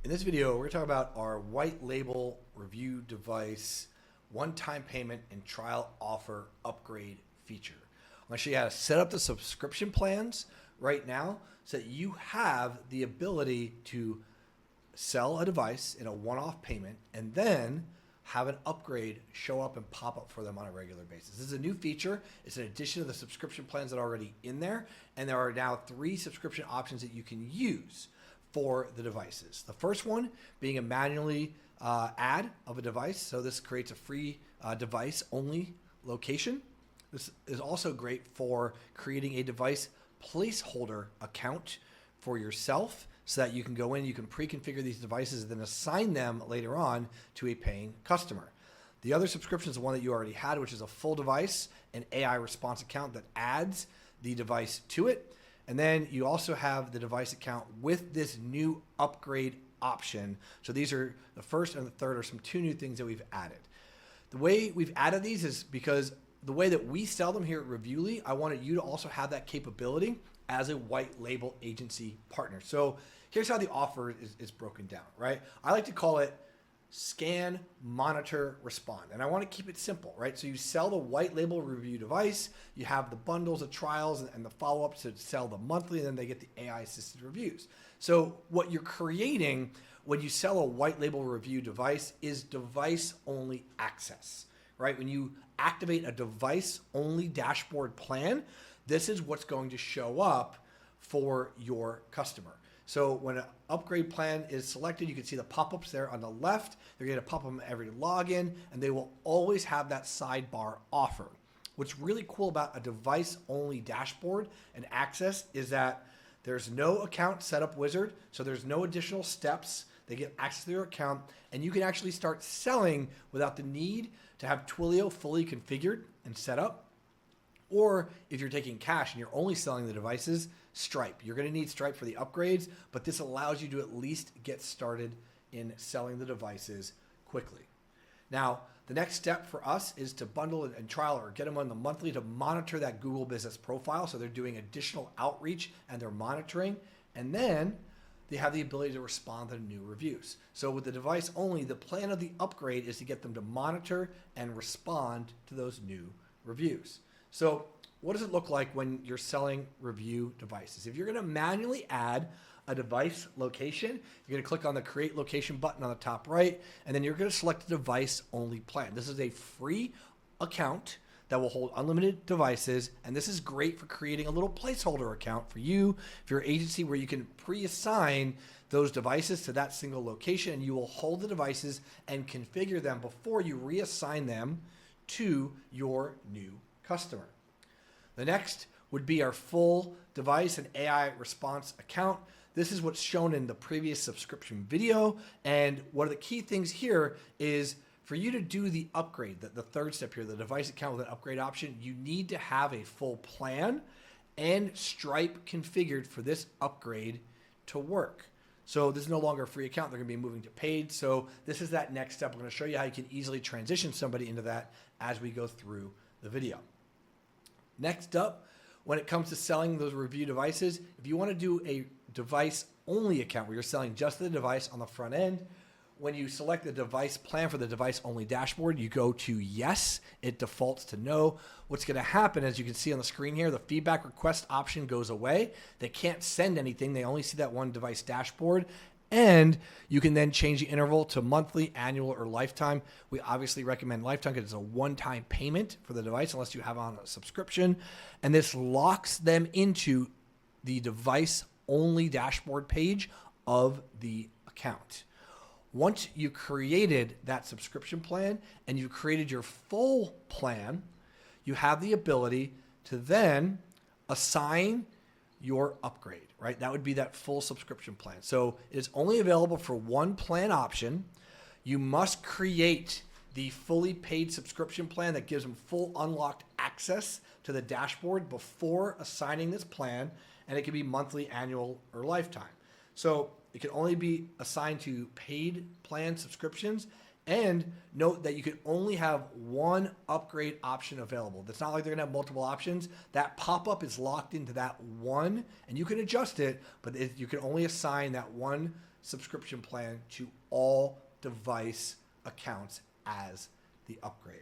In this video, we're going to talk about our white label review device, one-time payment, and trial offer upgrade feature. I'm going to show you how to set up the subscription plans right now so that you have the ability to sell a device in a one-off payment and then have an upgrade show up and pop up for them on a regular basis. This is a new feature. It's an addition to the subscription plans that are already in there. And there are now 3 subscription options that you can use for the devices. The first one being a manually add of a device. So this creates a free device only location. This is also great for creating a device placeholder account for yourself so that you can go in, you can pre-configure these devices and then assign them later on to a paying customer. The other subscription is the one that you already had, which is a full device and AI response account that adds the device to it. And then you also have the device account with this new upgrade option. So these are the first and the third are some 2 new things that we've added. The way we've added these is because the way that we sell them here at Reviewly, I wanted you to also have that capability as a white label agency partner. So here's how the offer is broken down, right? I like to call it scan, monitor, respond. And I want to keep it simple, right? So you sell the white label review device, you have the bundles of trials and the follow-ups to sell the monthly, and then they get the AI assisted reviews. So what you're creating when you sell a white label review device is device only access, right? When you activate a device only dashboard plan, this is what's going to show up for your customer. So when an upgrade plan is selected, you can see the pop-ups there on the left. They're going to pop up every login, and they will always have that sidebar offer. What's really cool about a device-only dashboard and access is that there's no account setup wizard, so there's no additional steps. They get access to their account, and you can actually start selling without the need to have Twilio fully configured and set up. Or if you're taking cash and you're only selling the devices, Stripe. You're going to need Stripe for the upgrades, but this allows you to at least get started in selling the devices quickly. Now, the next step for us is to bundle and trial or get them on the monthly to monitor that Google business profile. So they're doing additional outreach and they're monitoring, and then they have the ability to respond to new reviews. So with the device only, the plan of the upgrade is to get them to monitor and respond to those new reviews. So what does it look like when you're selling review devices? If you're going to manually add a device location, you're going to click on the create location button on the top right, and then you're going to select the device only plan. This is a free account that will hold unlimited devices, and this is great for creating a little placeholder account for you, for your agency, where you can pre-assign those devices to that single location, and you will hold the devices and configure them before you reassign them to your new customer. The next would be our full device and AI response account. This is what's shown in the previous subscription video. And one of the key things here is for you to do the upgrade, the third step here, the device account with an upgrade option, you need to have a full plan and Stripe configured for this upgrade to work. So this is no longer a free account. They're going to be moving to paid. So this is that next step. We're going to show you how you can easily transition somebody into that as we go through the video. Next up, when it comes to selling those review devices, if you want to do a device only account where you're selling just the device on the front end, when you select the device plan for the device only dashboard, you go to yes, it defaults to no. What's going to happen, as you can see on the screen here, the feedback request option goes away. They can't send anything. They only see that one device dashboard. And you can then change the interval to monthly, annual, or lifetime. We obviously recommend lifetime because it's a one-time payment for the device unless you have on a subscription. And this locks them into the device-only dashboard page of the account. Once you created that subscription plan and you created your full plan, you have the ability to then assign your upgrade, right? That would be that full subscription plan. So it's only available for one plan option. You must create the fully paid subscription plan that gives them full unlocked access to the dashboard before assigning this plan, and it can be monthly, annual, or lifetime. So it can only be assigned to paid plan subscriptions. And note that you can only have one upgrade option available. It's not like they're gonna have multiple options. That pop-up is locked into that one, and you can adjust it, but you can only assign that one subscription plan to all device accounts as the upgrade.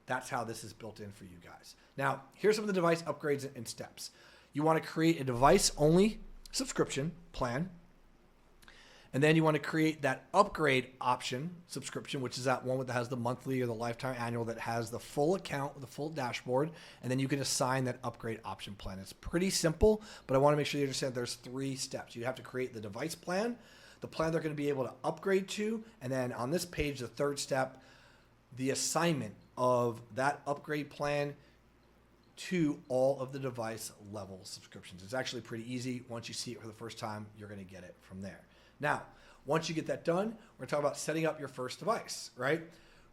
That's how this is built in for you guys. Now, here's some of the device upgrades and steps. You want to create a device-only subscription plan. And then you want to create that upgrade option subscription, which is that one that has the monthly or the lifetime annual that has the full account with the full dashboard. And then you can assign that upgrade option plan. It's pretty simple, but I want to make sure you understand there's 3 steps. You have to create the device plan, the plan they're going to be able to upgrade to. And then on this page, the 3rd step, the assignment of that upgrade plan to all of the device level subscriptions. It's actually pretty easy. Once you see it for the first time, you're going to get it from there. Now, once you get that done, we're going to talk about setting up your first device, right?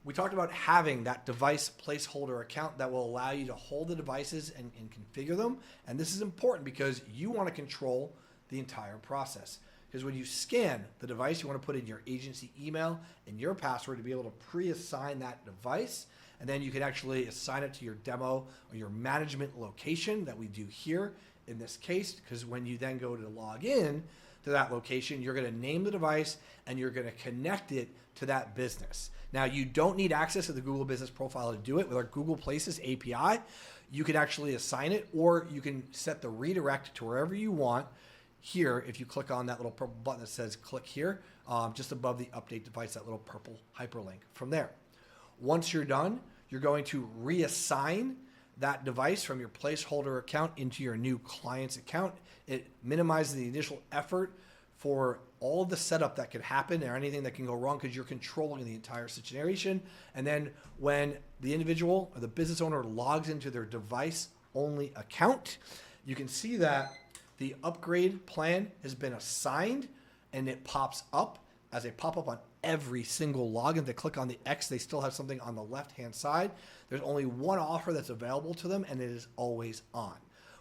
We talked about having that device placeholder account that will allow you to hold the devices and configure them. And this is important because you want to control the entire process. Because when you scan the device, you want to put in your agency email and your password to be able to pre-assign that device. And then you can actually assign it to your demo or your management location that we do here in this case. Because when you then go to log in to that location, you're going to name the device and you're going to connect it to that business. Now, you don't need access to the Google Business Profile to do it. With our Google Places API, you can actually assign it, or you can set the redirect to wherever you want. Here, if you click on that little purple button that says click here, just above the update device, that little purple hyperlink from there. Once you're done, you're going to reassign that device from your placeholder account into your new client's account. It minimizes the initial effort for all of the setup that could happen or anything that can go wrong because you're controlling the entire situation. And then when the individual or the business owner logs into their device-only account, you can see that the upgrade plan has been assigned and it pops up as a pop-up on every single login. If they click on the X, they still have something on the left-hand side. There's only one offer that's available to them and it is always on.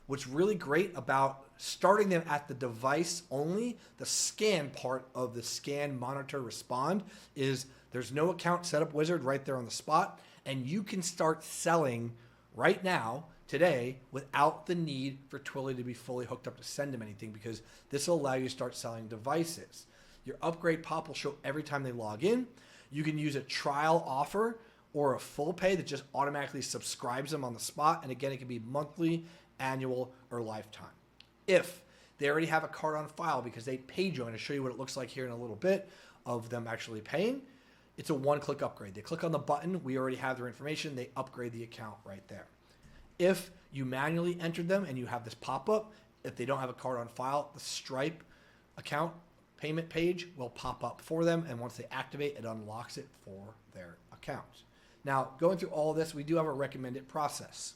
What's really great about starting them at the device only, the scan part of the scan, monitor, respond, is there's no account setup wizard right there on the spot, and you can start selling right now, today, without the need for Twilio to be fully hooked up to send them anything, because this will allow you to start selling devices. Your upgrade pop will show every time they log in. You can use a trial offer or a full pay that just automatically subscribes them on the spot. And again, it can be monthly, annual, or lifetime. If they already have a card on file because they paid you, I'm going to show you what it looks like here in a little bit of them actually paying. It's a one-click upgrade. They click on the button. We already have their information. They upgrade the account right there. If you manually entered them and you have this pop-up, if they don't have a card on file, the Stripe account payment page will pop up for them. And once they activate, it unlocks it for their account. Now, going through all of this, we do have a recommended process.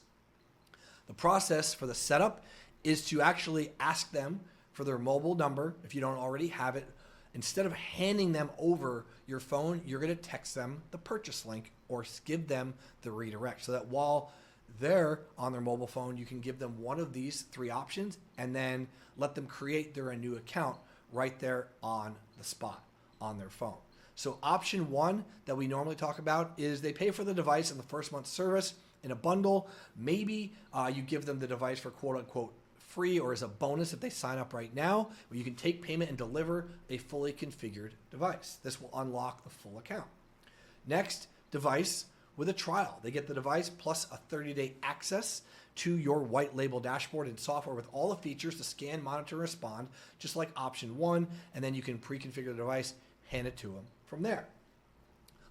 The process for the setup is to actually ask them for their mobile number if you don't already have it. Instead of handing them over your phone, you're going to text them the purchase link or give them the redirect so that while they're on their mobile phone, you can give them one of these 3 options and then let them create their new account right there on the spot on their phone. So option 1 that we normally talk about is they pay for the device in the first month's service in a bundle. Maybe you give them the device for quote unquote free or as a bonus if they sign up right now, where you can take payment and deliver a fully configured device. This will unlock the full account. Next, device with a trial. They get the device plus a 30-day access to your white label dashboard and software with all the features to scan, monitor, respond, just like option 1, and then you can pre-configure the device, hand it to them from there.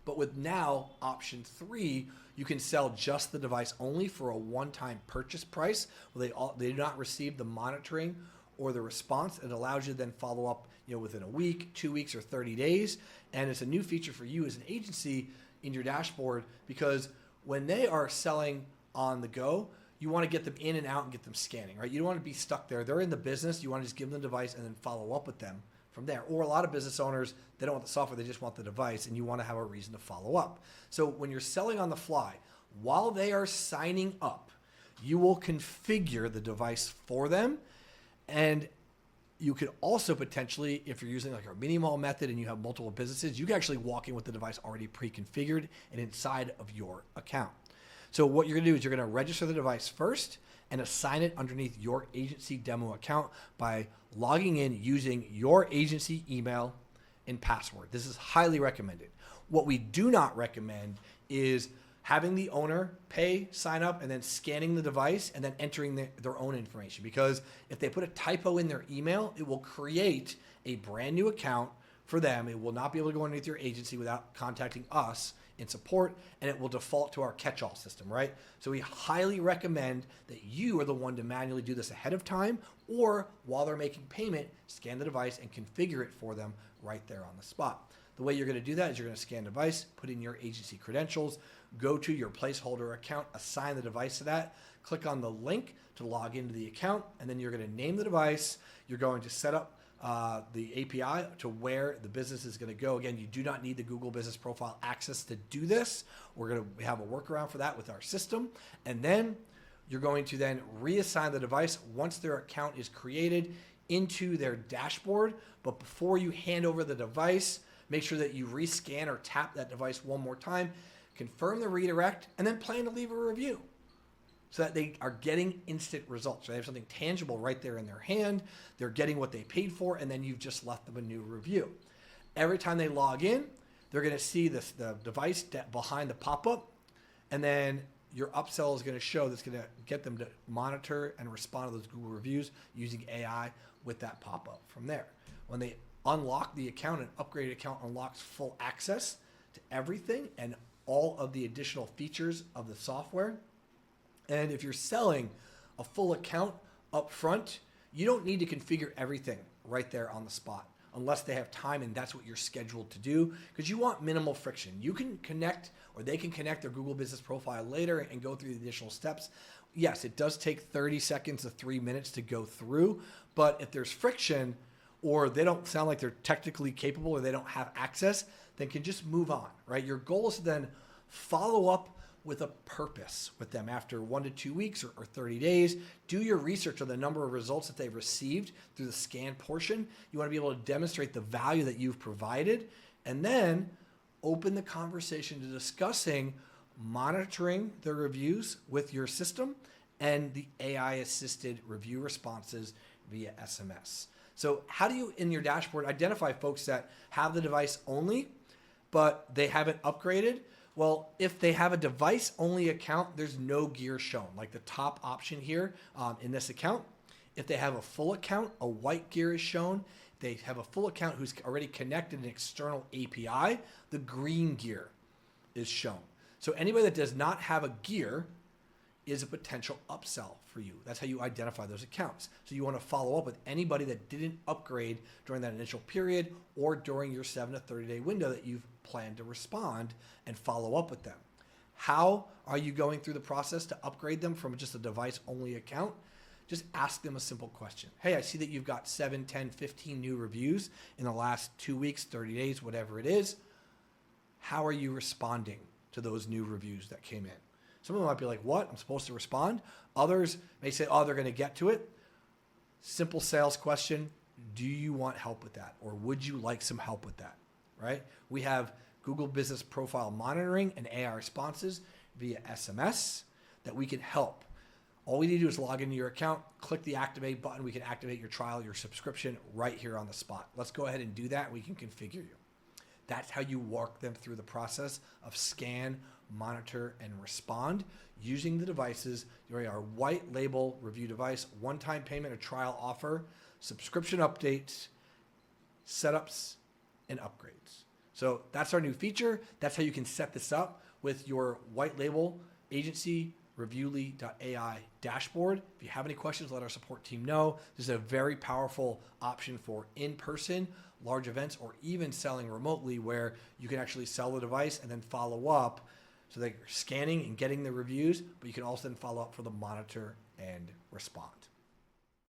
But with now option 3, you can sell just the device only for a one-time purchase price where they do not receive the monitoring or the response. It allows you to then follow up, within a week, 2 weeks, or 30 days. And it's a new feature for you as an agency in your dashboard, because when they are selling on the go, you want to get them in and out and get them scanning, right? You don't want to be stuck there. They're in the business. You want to just give them the device and then follow up with them from there. Or a lot of business owners, they don't want the software, they just want the device, and you want to have a reason to follow up. So when you're selling on the fly, while they are signing up, you will configure the device for them. And you could also potentially, if you're using like our mini mall method and you have multiple businesses, you can actually walk in with the device already pre-configured and inside of your account. So what you're gonna do is you're gonna register the device first and assign it underneath your agency demo account by logging in using your agency email and password. This is highly recommended. What we do not recommend is having the owner pay, sign up, and then scanning the device and then entering their own information. Because if they put a typo in their email, it will create a brand new account for them. It will not be able to go underneath your agency without contacting us in support, and it will default to our catch-all system, right? So we highly recommend that you are the one to manually do this ahead of time, or while they're making payment, scan the device and configure it for them right there on the spot. The way you're going to do that is you're going to scan the device, put in your agency credentials, go to your placeholder account, assign the device to that, click on the link to log into the account, and then you're going to name the device. You're going to set up the API to where the business is going to go. Again, you do not need the Google Business Profile access to do this. We're going to have a workaround for that with our system. And then you're going to then reassign the device once their account is created into their dashboard. But before you hand over the device, make sure that you rescan or tap that device one more time, confirm the redirect, and then plan to leave a review so that they are getting instant results. So they have something tangible right there in their hand. They're getting what they paid for, and then you've just left them a new review. Every time they log in, they're going to see the device behind the pop-up, and then your upsell is going to show that's going to get them to monitor and respond to those Google reviews using AI with that pop-up from there. When they unlock the account, an upgraded account unlocks full access to everything and all of the additional features of the software. And if you're selling a full account up front, you don't need to configure everything right there on the spot unless they have time and that's what you're scheduled to do, because you want minimal friction. You can connect, or they can connect their Google Business Profile later and go through the additional steps. Yes, it does take 30 seconds to 3 minutes to go through, but if there's friction or they don't sound like they're technically capable or they don't have access, then can just move on, right? Your goal is to then follow up with a purpose with them after 1 to 2 weeks or 30 days. Do your research on the number of results that they've received through the scan portion. You want to be able to demonstrate the value that you've provided, and then open the conversation to discussing monitoring their reviews with your system and the AI-assisted review responses via SMS. So how do you, in your dashboard, identify folks that have the device only, but they haven't upgraded? Well, if they have a device-only account, there's no gear shown, like the top option here in this account. If they have a full account, a white gear is shown. If they have a full account who's already connected an external API, the green gear is shown. So anybody that does not have a gear is a potential upsell for you. That's how you identify those accounts. So you want to follow up with anybody that didn't upgrade during that initial period or during your 7 to 30 day window that you've planned to respond and follow up with them. How are you going through the process to upgrade them from just a device only account? Just ask them a simple question. Hey, I see that you've got 7, 10, 15 new reviews in the last 2 weeks, 30 days, whatever it is. How are you responding to those new reviews that came in? Some of them might be like, what? I'm supposed to respond? Others may say, oh, they're going to get to it. Simple sales question. Do you want help with that? Or would you like some help with that? Right? We have Google Business Profile monitoring and AI responses via SMS that we can help. All we need to do is log into your account, click the activate button. We can activate your trial, your subscription right here on the spot. Let's go ahead and do that. We can configure you. That's how you walk them through the process of scan, monitor, and respond using the devices. Our white label review device, one-time payment or trial offer, subscription updates, setups, and upgrades. So that's our new feature. That's how you can set this up with your white label agency reviewly.ai dashboard. If you have any questions, let our support team know. This is a very powerful option for in-person large events or even selling remotely, where you can actually sell the device and then follow up so that you're scanning and getting the reviews, but you can also then follow up for the monitor and respond.